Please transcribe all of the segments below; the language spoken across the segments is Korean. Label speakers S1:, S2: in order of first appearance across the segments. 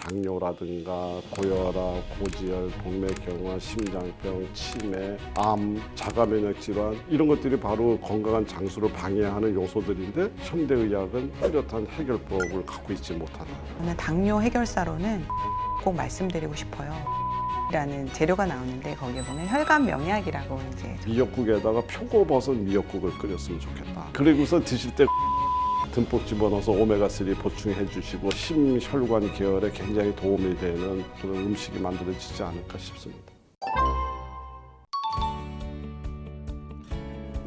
S1: 당뇨라든가 고혈압, 고지혈, 동맥경화, 심장병, 치매, 암, 자가면역 질환 이런 것들이 바로 건강한 장수를 방해하는 요소들인데 현대의학은 뚜렷한 해결법을 갖고 있지 못하다.
S2: 저는 당뇨 해결사로는 꼭 말씀드리고 싶어요. 라는 재료가 나오는데 거기에 보면 혈관 명약이라고 이제
S1: 미역국에다가 표고버섯 미역국을 끓였으면 좋겠다. 그리고서 드실 때 듬뿍 집어넣어서 오메가3 보충해 주시고 심혈관 계열에 굉장히 도움이 되는 그런 음식이 만들어지지 않을까 싶습니다.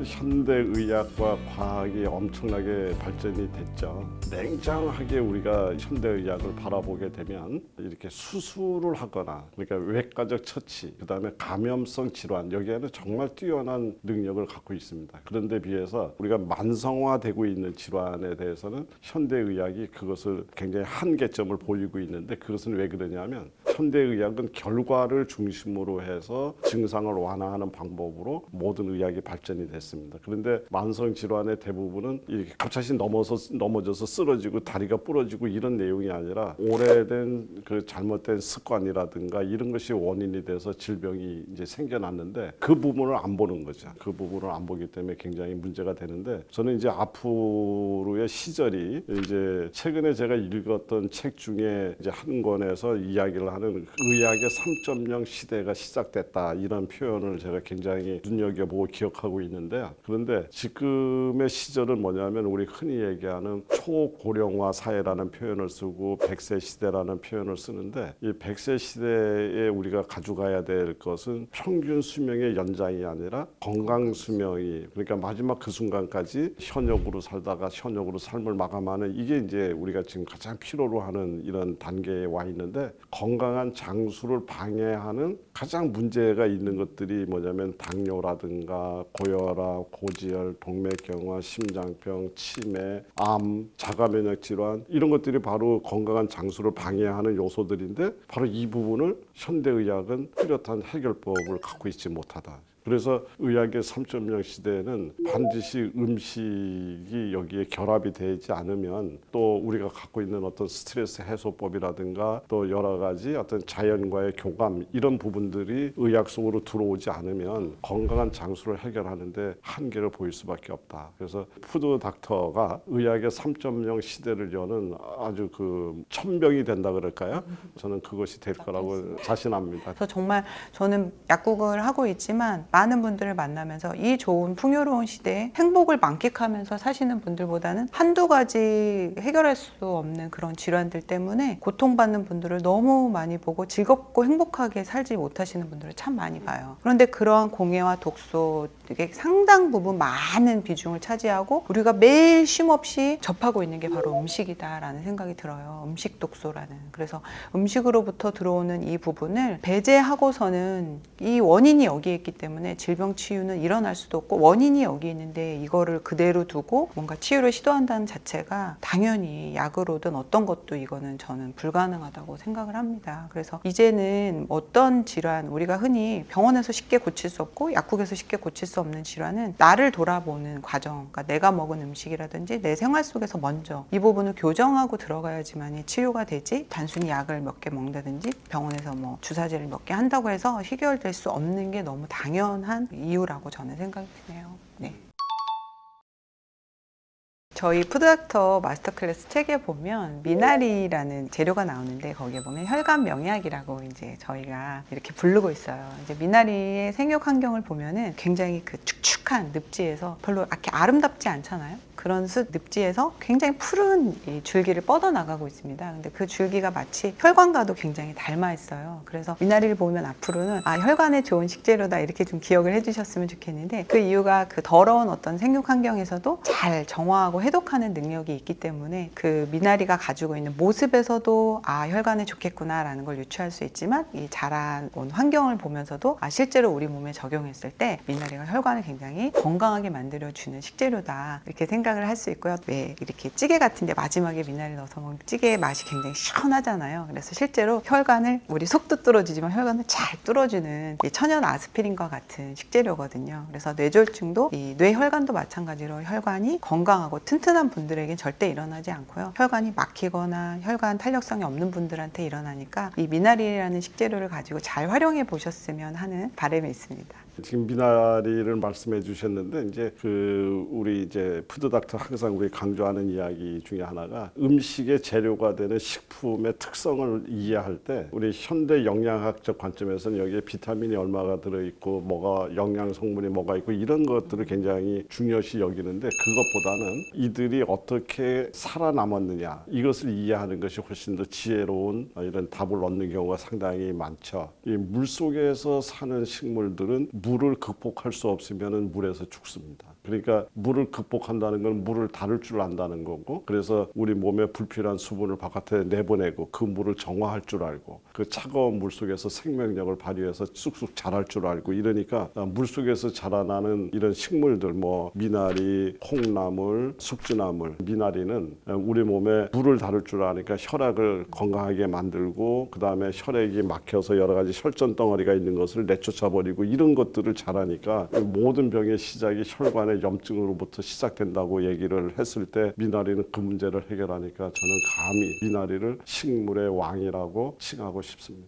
S1: 현대의학과 과학이 엄청나게 발전이 됐죠. 냉정하게 우리가 현대의학을 바라보게 되면 이렇게 수술을 하거나 그러니까 외과적 처치, 그다음에 감염성 질환 여기에는 정말 뛰어난 능력을 갖고 있습니다. 그런데 비해서 우리가 만성화되고 있는 질환에 대해서는 현대의학이 그것을 굉장히 한계점을 보이고 있는데 그것은 왜 그러냐면 현대의학은 결과를 중심으로 해서 증상을 완화하는 방법으로 모든 의학이 발전이 됐습니다. 그런데 만성 질환의 대부분은 이렇게 갑자기 넘어져서 쓰러지고 다리가 부러지고 이런 내용이 아니라 오래된 그 잘못된 습관이라든가 이런 것이 원인이 돼서 질병이 이제 생겨났는데 그 부분을 안 보는 거죠. 그 부분을 안 보기 때문에 굉장히 문제가 되는데 저는 이제 앞으로의 시절이 이제 최근에 제가 읽었던 책 중에 이제 한 권에서 이야기를 하는 의학의 3.0 시대가 시작됐다 이런 표현을 제가 굉장히 눈여겨보고 기억하고 있는데 그런데 지금의 시절은 뭐냐면 우리 흔히 얘기하는 초고령화 사회라는 표현을 쓰고 100세 시대라는 표현을 쓰는데 이 100세 시대에 우리가 가져가야 될 것은 평균 수명의 연장이 아니라 건강 수명이 그러니까 마지막 그 순간까지 현역으로 살다가 현역으로 삶을 마감하는 이게 이제 우리가 지금 가장 필요로 하는 이런 단계에 와 있는데 건강한 장수를 방해하는 가장 문제가 있는 것들이 뭐냐면 당뇨라든가 고혈압, 고지혈, 동맥경화, 심장병, 치매, 암, 자가면역 질환 이런 것들이 바로 건강한 장수를 방해하는 요소들인데 바로 이 부분을 현대의학은 뚜렷한 해결법을 갖고 있지 못하다. 그래서 의학의 3.0 시대에는 반드시 음식이 여기에 결합이 되지 않으면 또 우리가 갖고 있는 어떤 스트레스 해소법이라든가 또 여러 가지 어떤 자연과의 교감 이런 부분들이 의학 속으로 들어오지 않으면 건강한 장수를 해결하는데 한계를 보일 수밖에 없다. 그래서 푸드 닥터가 의학의 3.0 시대를 여는 아주 그 천병이 된다 그럴까요? 저는 그것이 될 거라고 자신합니다.
S2: 그래서 정말 저는 약국을 하고 있지만 많은 분들을 만나면서 이 좋은 풍요로운 시대에 행복을 만끽하면서 사시는 분들보다는 한두 가지 해결할 수 없는 그런 질환들 때문에 고통받는 분들을 너무 많이 보고 즐겁고 행복하게 살지 못하시는 분들을 참 많이 봐요. 그런데 그러한 공해와 독소 이게 상당 부분 많은 비중을 차지하고 우리가 매일 쉼없이 접하고 있는 게 바로 음식이다라는 생각이 들어요. 음식 독소라는. 그래서 음식으로부터 들어오는 이 부분을 배제하고서는 이 원인이 여기에 있기 때문에 질병 치유는 일어날 수도 없고 원인이 여기 있는데 이거를 그대로 두고 뭔가 치유를 시도한다는 자체가 당연히 약으로든 어떤 것도 이거는 저는 불가능하다고 생각을 합니다. 그래서 이제는 어떤 질환 우리가 흔히 병원에서 쉽게 고칠 수 없고 약국에서 쉽게 고칠 수 없는 질환은 나를 돌아보는 과정, 그러니까 내가 먹은 음식이라든지 내 생활 속에서 먼저 이 부분을 교정하고 들어가야지만이 치유가 되지 단순히 약을 몇 개 먹는다든지 병원에서 뭐 주사제를 몇 개 한다고 해서 해결될 수 없는 게 너무 당연한 이유라고 저는 생각이 드네요. 네. 저희 푸드닥터 마스터 클래스 책에 보면 미나리라는 재료가 나오는데 거기에 보면 혈관 명약이라고 이제 저희가 이렇게 부르고 있어요. 이제 미나리의 생육 환경을 보면은 굉장히 그 축축한 늪지에서 별로 이렇게 아름답지 않잖아요. 그런 숲 늪지에서 굉장히 푸른 이 줄기를 뻗어나가고 있습니다. 근데 그 줄기가 마치 혈관과도 굉장히 닮아 있어요. 그래서 미나리를 보면 앞으로는 혈관에 좋은 식재료다 이렇게 좀 기억을 해주셨으면 좋겠는데 그 이유가 그 더러운 어떤 생육 환경에서도 잘 정화하고 해독하는 능력이 있기 때문에 그 미나리가 가지고 있는 모습에서도 혈관에 좋겠구나 라는 걸 유추할 수 있지만 이 자라온 환경을 보면서도 실제로 우리 몸에 적용했을 때 미나리가 혈관을 굉장히 건강하게 만들어주는 식재료다 이렇게 생각을 생각을 할 수 있고요. 왜 이렇게 찌개 같은데 마지막에 미나리 넣어서 먹으면 찌개의 맛이 굉장히 시원하잖아요. 그래서 실제로 혈관을 우리 속도 뚫어주지만 혈관을 잘 뚫어주는 이 천연 아스피린과 같은 식재료거든요. 그래서 뇌졸중도 이 뇌혈관도 마찬가지로 혈관이 건강하고 튼튼한 분들에겐 절대 일어나지 않고요. 혈관이 막히거나 혈관 탄력성이 없는 분들한테 일어나니까 이 미나리라는 식재료를 가지고 잘 활용해 보셨으면 하는 바람이 있습니다.
S1: 지금 미나리를 말씀해 주셨는데 이제 우리 이제 푸드닥터 항상 우리 강조하는 이야기 중에 하나가 음식의 재료가 되는 식품의 특성을 이해할 때 우리 현대 영양학적 관점에서는 여기에 비타민이 얼마가 들어 있고 뭐가 영양 성분이 뭐가 있고 이런 것들을 굉장히 중요시 여기는데 그것보다는 이들이 어떻게 살아남았느냐 이것을 이해하는 것이 훨씬 더 지혜로운 이런 답을 얻는 경우가 상당히 많죠. 이 물속에서 사는 식물들은 물을 극복할 수 없으면 물에서 죽습니다. 그러니까 물을 극복한다는 건 물을 다룰 줄 안다는 거고 그래서 우리 몸에 불필요한 수분을 바깥에 내보내고 그 물을 정화할 줄 알고 그 차가운 물 속에서 생명력을 발휘해서 쑥쑥 자랄 줄 알고 이러니까 물 속에서 자라나는 이런 식물들 뭐 미나리, 콩나물, 숙주나물 미나리는 우리 몸에 물을 다룰 줄 아니까 혈액을 건강하게 만들고 그 다음에 혈액이 막혀서 여러 가지 혈전 덩어리가 있는 것을 내쫓아버리고 이런 것들을 잘하니까 모든 병의 시작이 혈관의 염증으로부터 시작된다고 얘기를 했을 때 미나리는 그 문제를 해결하니까 저는 감히 미나리를 식물의 왕이라고 칭하고 싶습니다.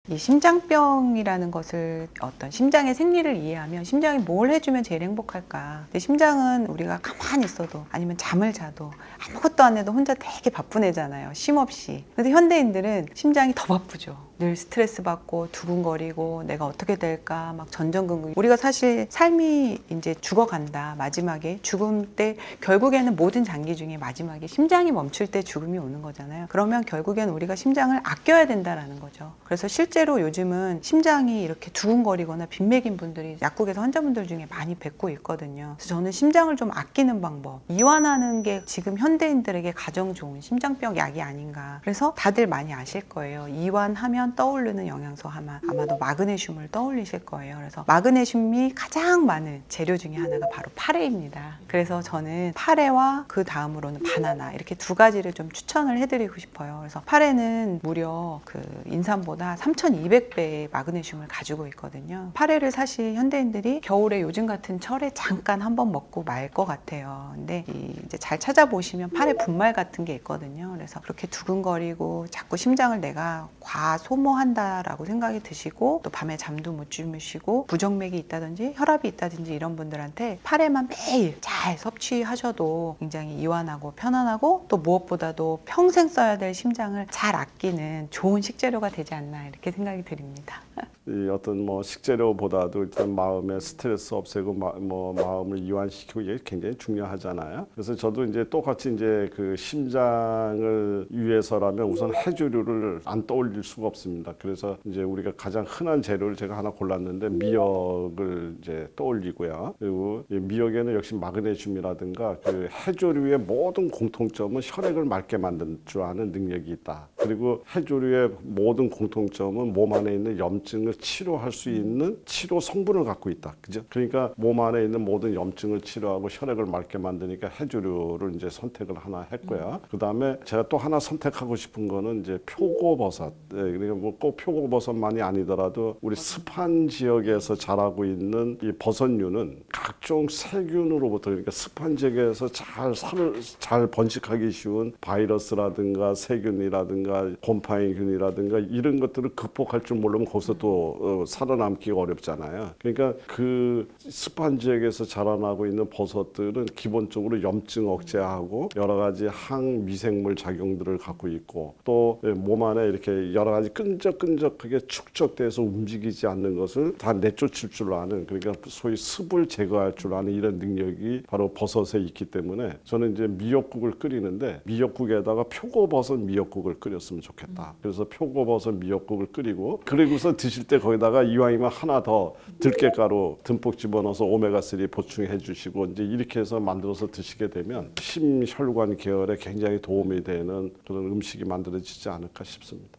S2: 이 심장병이라는 것을 어떤 심장의 생리를 이해하면 심장이 뭘 해주면 제일 행복할까? 근데 심장은 우리가 가만히 있어도 아니면 잠을 자도 아무것도 안 해도 혼자 되게 바쁜 애잖아요. 쉼 없이. 근데 현대인들은 심장이 더 바쁘죠. 늘 스트레스 받고 두근거리고 내가 어떻게 될까 막 전전긍긍. 우리가 사실 삶이 이제 죽어간다. 마지막에 죽음 때 결국에는 모든 장기 중에 마지막에 심장이 멈출 때 죽음이 오는 거잖아요. 그러면 결국엔 우리가 심장을 아껴야 된다라는 거죠. 그래서 실제로 요즘은 심장이 이렇게 두근거리거나 빈맥인 분들이 약국에서 환자분들 중에 많이 뵙고 있거든요. 그래서 저는 심장을 좀 아끼는 방법, 이완하는 게 지금 현대인들에게 가장 좋은 심장병 약이 아닌가. 그래서 다들 많이 아실 거예요. 이완하면 떠오르는 영양소 하나 아마도 마그네슘을 떠올리실 거예요. 그래서 마그네슘이 가장 많은 재료 중에 하나가 바로 파래입니다. 그래서 저는 파래와 그 다음으로는 바나나 이렇게 두 가지를 좀 추천을 해드리고 싶어요. 그래서 파래는 무려 그 인삼보다 3,200배의 마그네슘을 가지고 있거든요. 파래를 사실 현대인들이 겨울에 요즘 같은 철에 잠깐 한번 먹고 말 것 같아요. 근데 이제 잘 찾아보시면 파래 분말 같은 게 있거든요. 그래서 그렇게 두근거리고 자꾸 심장을 내가 과소모한다라고 생각이 드시고 또 밤에 잠도 못 주무시고 부정맥이 있다든지 혈압이 있다든지 이런 분들한테 파래만 매일 잘 섭취하셔도 굉장히 이완하고 편안하고 또 무엇보다도 평생 써야 될 심장을 잘 아끼는 좋은 식재료가 되지 않나 이렇게 생각이 드립니다.
S1: 이 어떤 뭐 식재료보다도 일단 마음의 스트레스 없애고 마음을 이완시키고 이게 굉장히 중요하잖아요. 그래서 저도 이제 똑같이 이제 그 심장을 위해서라면 우선 해조류를 안 떠올릴 수가 없습니다. 그래서 이제 우리가 가장 흔한 재료를 제가 하나 골랐는데 미역을 이제 떠올리고요. 그리고 이 미역에는 역시 마그네슘이라든가 그 해조류의 모든 공통점은 혈액을 맑게 만들 줄 아는 능력이 있다. 그리고 해조류의 모든 공통점은 몸 안에 있는 염증을 치료할 수 있는 치료 성분을 갖고 있다. 그죠? 그러니까 몸 안에 있는 모든 염증을 치료하고 혈액을 맑게 만드니까 해조류를 이제 선택을 하나 했고요. 그 다음에 제가 또 하나 선택하고 싶은 거는 이제 표고버섯. 네, 그러니까 뭐 꼭 표고버섯만이 아니더라도 우리 습한 지역에서 자라고 있는 이 버섯류는 각종 세균으로부터 그러니까 습한 지역에서 잘 번식하기 쉬운 바이러스라든가 세균이라든가 곰팡이균이라든가 이런 것들을 극복할 줄 모르면 거기서 또 살아남기가 어렵잖아요. 그러니까 그 습한 지역에서 자라나고 있는 버섯들은 기본적으로 염증 억제하고 여러 가지 항미생물 작용들을 갖고 있고 또 몸 안에 이렇게 여러 가지 끈적끈적하게 축적돼서 움직이지 않는 것을 다 내쫓을 줄 아는 그러니까 소위 습을 제거할 줄 아는 이런 능력이 바로 버섯에 있기 때문에 저는 이제 미역국을 끓이는데 미역국에다가 표고버섯 미역국을 끓였으면 좋겠다. 그래서 표고버섯 미역국을 끓이고 그리고서 드실 때 거기다가 이왕이면 하나 더 들깨가루 듬뿍 집어넣어서 오메가3 보충해 주시고 이제 이렇게 해서 만들어서 드시게 되면 심혈관 계열에 굉장히 도움이 되는 그런 음식이 만들어지지 않을까 싶습니다.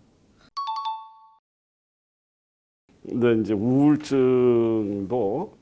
S1: 근데 이제 우울증도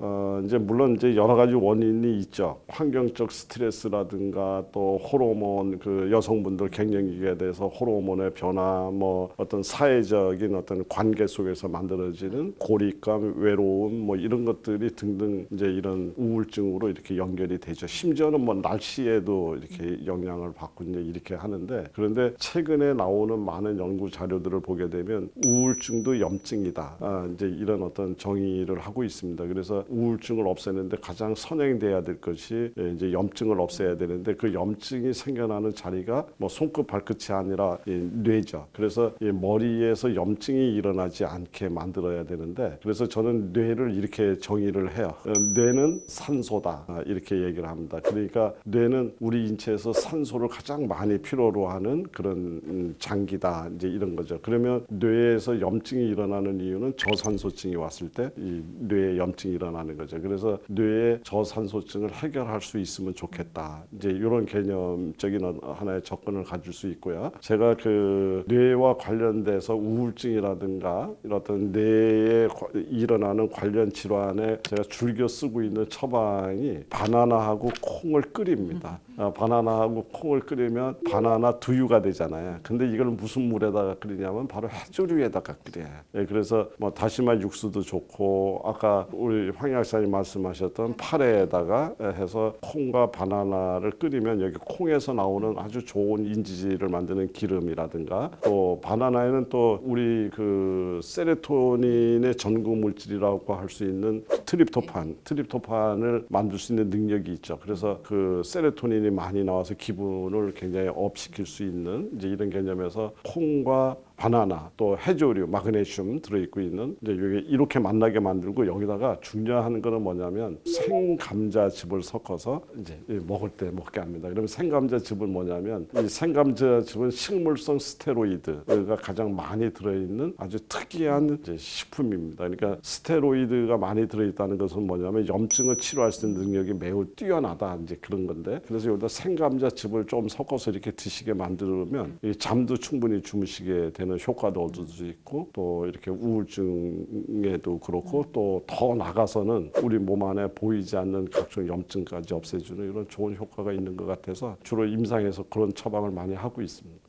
S1: 이제 물론 이제 여러 가지 원인이 있죠. 환경적 스트레스라든가 또 호르몬 그 여성분들 갱년기에 대해서 호르몬의 변화, 뭐 어떤 사회적인 어떤 관계 속에서 만들어지는 고립감, 외로움 뭐 이런 것들이 등등 이제 이런 우울증으로 이렇게 연결이 되죠. 심지어는 뭐 날씨에도 이렇게 영향을 받고 이제 이렇게 하는데, 그런데 최근에 나오는 많은 연구 자료들을 보게 되면 우울증도 염증이다. 이제 이런 어떤 정의를 하고 있습니다. 그래서 우울증을 없애는데 가장 선행돼야 될 것이 이제 염증을 없애야 되는데, 그 염증이 생겨나는 자리가 뭐 손끝 발끝이 아니라 뇌죠. 그래서 머리에서 염증이 일어나지 않게 만들어야 되는데, 그래서 저는 뇌를 이렇게 정의를 해요. 뇌는 산소다 이렇게 얘기를 합니다. 그러니까 뇌는 우리 인체에서 산소를 가장 많이 필요로 하는 그런 장기다 이제 이런 거죠. 그러면 뇌에서 염증이 일어나는 이유는 저산소증이 왔을 때 이 뇌에 염증이 일어나는 거죠. 그래서 뇌의 저산소증을 해결할 수 있으면 좋겠다. 이제 이런 개념적인 하나의 접근을 가질 수 있고요. 제가 그 뇌와 관련돼서 우울증이라든가 이런 어떤 뇌에 일어나는 관련 질환에 제가 즐겨 쓰고 있는 처방이 바나나하고 콩을 끓입니다. 바나나하고 콩을 끓이면 바나나 두유가 되잖아요. 근데 이걸 무슨 물에다가 끓이냐면 바로 해조류에다가 끓여요. 그래서 뭐 다시마 육수도 좋고, 아까 우리 황 약사님 말씀하셨던 파래에다가 해서 콩과 바나나를 끓이면 여기 콩에서 나오는 아주 좋은 인지질을 만드는 기름이라든가, 또 바나나에는 또 우리 그 세로토닌의 전구 물질이라고 할 수 있는 트립토판을 만들 수 있는 능력이 있죠. 그래서 그 세로토닌이 많이 나와서 기분을 굉장히 업시킬 수 있는 이제 이런 개념에서 콩과 바나나 또 해조류, 마그네슘 들어있고 있는 이제 이게 이렇게 만나게 만들고, 여기다가 중요한 거는 뭐냐면 생감자즙을 섞어서 이제 먹을 때 먹게 합니다. 그러면 생감자즙은 뭐냐면, 이 생감자즙은 식물성 스테로이드가 가장 많이 들어있는 아주 특이한 이제 식품입니다. 그러니까 스테로이드가 많이 들어있다는 것은 뭐냐면 염증을 치료할 수 있는 능력이 매우 뛰어나다 이제 그런 건데, 그래서 여기다 생감자즙을 좀 섞어서 이렇게 드시게 만들면 잠도 충분히 주무시게 되는 효과도 얻을 수 있고, 또 이렇게 우울증에도 그렇고, 또 더 나가서는 우리 몸 안에 보이지 않는 각종 염증까지 없애주는 이런 좋은 효과가 있는 것 같아서 주로 임상에서 그런 처방을 많이 하고 있습니다.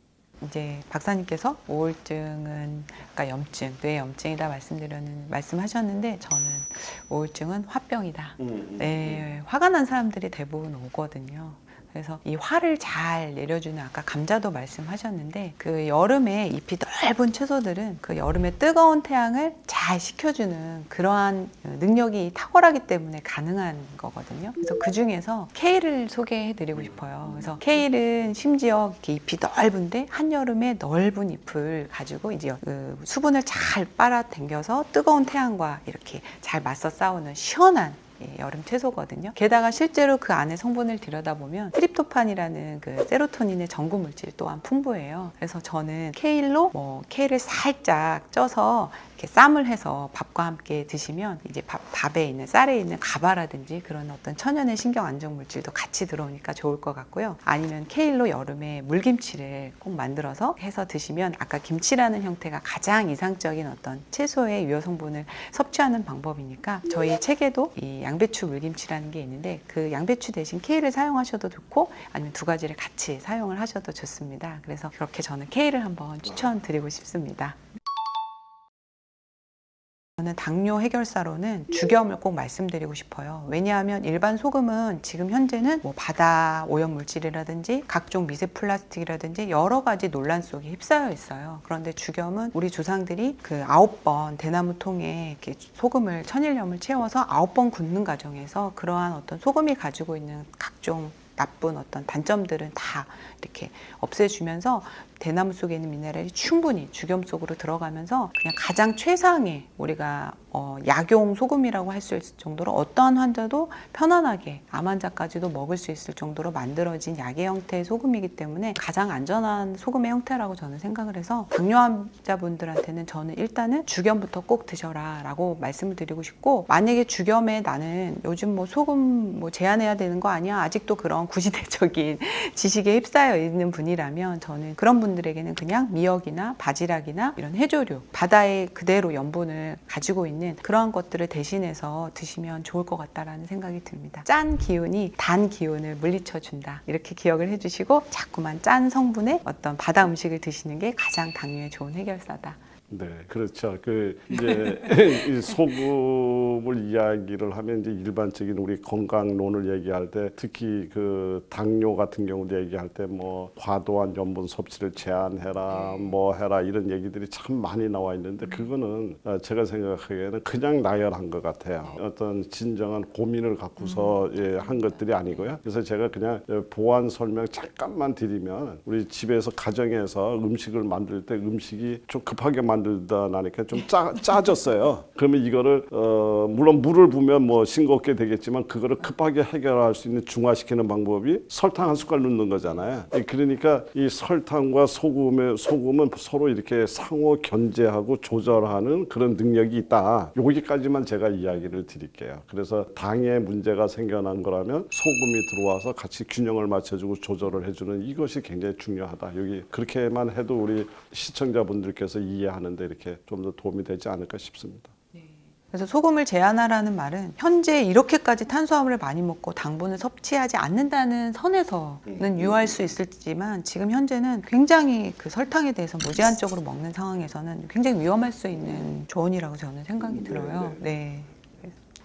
S2: 이제 박사님께서 우울증은 그러니까 염증, 뇌 염증이다 말씀하셨는데, 저는 우울증은 화병이다. 네, 화가 난 사람들이 대부분 오거든요. 그래서 이 화를 잘 내려주는, 아까 감자도 말씀하셨는데, 그 여름에 잎이 넓은 채소들은 그 여름에 뜨거운 태양을 잘 식혀주는 그러한 능력이 탁월하기 때문에 가능한 거거든요. 그래서 그 중에서 케일을 소개해드리고 싶어요. 그래서 케일은 심지어 이렇게 잎이 넓은데 한여름에 넓은 잎을 가지고 이제 그 수분을 잘 빨아당겨서 뜨거운 태양과 이렇게 잘 맞서 싸우는 시원한 여름 채소거든요. 게다가 실제로 그 안에 성분을 들여다보면 트립토판이라는 그 세로토닌의 전구 물질 또한 풍부해요. 그래서 저는 케일을 살짝 쪄서 이렇게 쌈을 해서 밥과 함께 드시면 이제 밥에 있는 쌀에 있는 가바라든지 그런 어떤 천연의 신경 안정 물질도 같이 들어오니까 좋을 것 같고요. 아니면 케일로 여름에 물김치를 꼭 만들어서 해서 드시면, 아까 김치라는 형태가 가장 이상적인 어떤 채소의 유효 성분을 섭취하는 방법이니까 저희 책에도 이 양배추 물김치라는 게 있는데, 그 양배추 대신 케일을 사용하셔도 좋고, 아니면 두 가지를 같이 사용을 하셔도 좋습니다. 그래서 그렇게 저는 케일을 한번 추천드리고 싶습니다. 저는 당뇨 해결사로는 죽염을 꼭 말씀드리고 싶어요. 왜냐하면 일반 소금은 지금 현재는 뭐 바다 오염 물질이라든지 각종 미세 플라스틱이라든지 여러 가지 논란 속에 휩싸여 있어요. 그런데 죽염은 우리 조상들이 그 9번 대나무 통에 이렇게 소금을, 천일염을 채워서 9번 굽는 과정에서 그러한 어떤 소금이 가지고 있는 각종 나쁜 어떤 단점들은 다 이렇게 없애주면서 대나무 속에 있는 미네랄이 충분히 죽염 속으로 들어가면서 그냥 가장 최상의 우리가 약용 소금이라고 할 수 있을 정도로 어떠한 환자도 편안하게 암 환자까지도 먹을 수 있을 정도로 만들어진 약의 형태의 소금이기 때문에 가장 안전한 소금의 형태라고 저는 생각을 해서 당뇨 환자분들한테는 저는 일단은 주겸부터 꼭 드셔라 라고 말씀을 드리고 싶고, 만약에 주겸에 나는 요즘 뭐 소금 뭐 제한해야 되는 거 아니야, 아직도 그런 구시대적인 지식에 휩싸여 있는 분이라면 저는 그런 분들에게는 그냥 미역이나 바지락이나 이런 해조류, 바다의 그대로 염분을 가지고 있는 그러한 것들을 대신해서 드시면 좋을 것 같다라는 생각이 듭니다. 짠 기운이 단 기운을 물리쳐 준다, 이렇게 기억을 해주시고 자꾸만 짠 성분의 어떤 바다 음식을 드시는 게 가장 당뇨에 좋은 해결사다.
S1: 네, 그렇죠. 그 이제 이 소금을 이야기를 하면 이제 일반적인 우리 건강론을 얘기할 때, 특히 그 당뇨 같은 경우도 얘기할 때 뭐 과도한 염분 섭취를 제한해라, 뭐 해라, 이런 얘기들이 참 많이 나와 있는데, 그거는 제가 생각하기에는 그냥 나열한 것 같아요. 어떤 진정한 고민을 갖고서 한 것들이 아니고요. 그래서 제가 그냥 보완 설명 잠깐만 드리면, 우리 집에서 가정에서 음식을 만들 때 음식이 좀 급하게 만들다 나니까 좀 짜졌어요. 그러면 이거를 물론 물을 부으면 뭐 싱겁게 되겠지만, 그거를 급하게 해결할 수 있는 중화시키는 방법이 설탕 한 숟갈 넣는 거잖아요. 그러니까 이 설탕과 소금은 서로 이렇게 상호 견제하고 조절하는 그런 능력이 있다. 여기까지만 제가 이야기를 드릴게요. 그래서 당에 문제가 생겨난 거라면 소금이 들어와서 같이 균형을 맞춰주고 조절을 해주는 이것이 굉장히 중요하다. 여기 그렇게만 해도 우리 시청자분들께서 이해하는데 이렇게 좀 더 도움이 되지 않을까 싶습니다.
S2: 그래서 소금을 제한하라는 말은 현재 이렇게까지 탄수화물을 많이 먹고 당분을 섭취하지 않는다는 선에서는 유효할 수 있을지만, 지금 현재는 굉장히 그 설탕에 대해서 무제한적으로 먹는 상황에서는 굉장히 위험할 수 있는 조언이라고 저는 생각이 들어요. 네.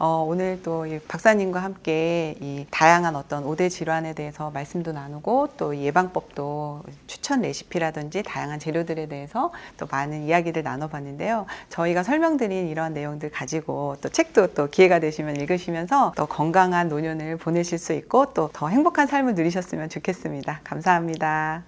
S2: 오늘 또 이 박사님과 함께 이 다양한 어떤 5대 질환에 대해서 말씀도 나누고, 또 예방법도 추천 레시피라든지 다양한 재료들에 대해서 또 많은 이야기를 나눠봤는데요. 저희가 설명드린 이러한 내용들 가지고 또 책도 또 기회가 되시면 읽으시면서 더 건강한 노년을 보내실 수 있고 또 더 행복한 삶을 누리셨으면 좋겠습니다. 감사합니다.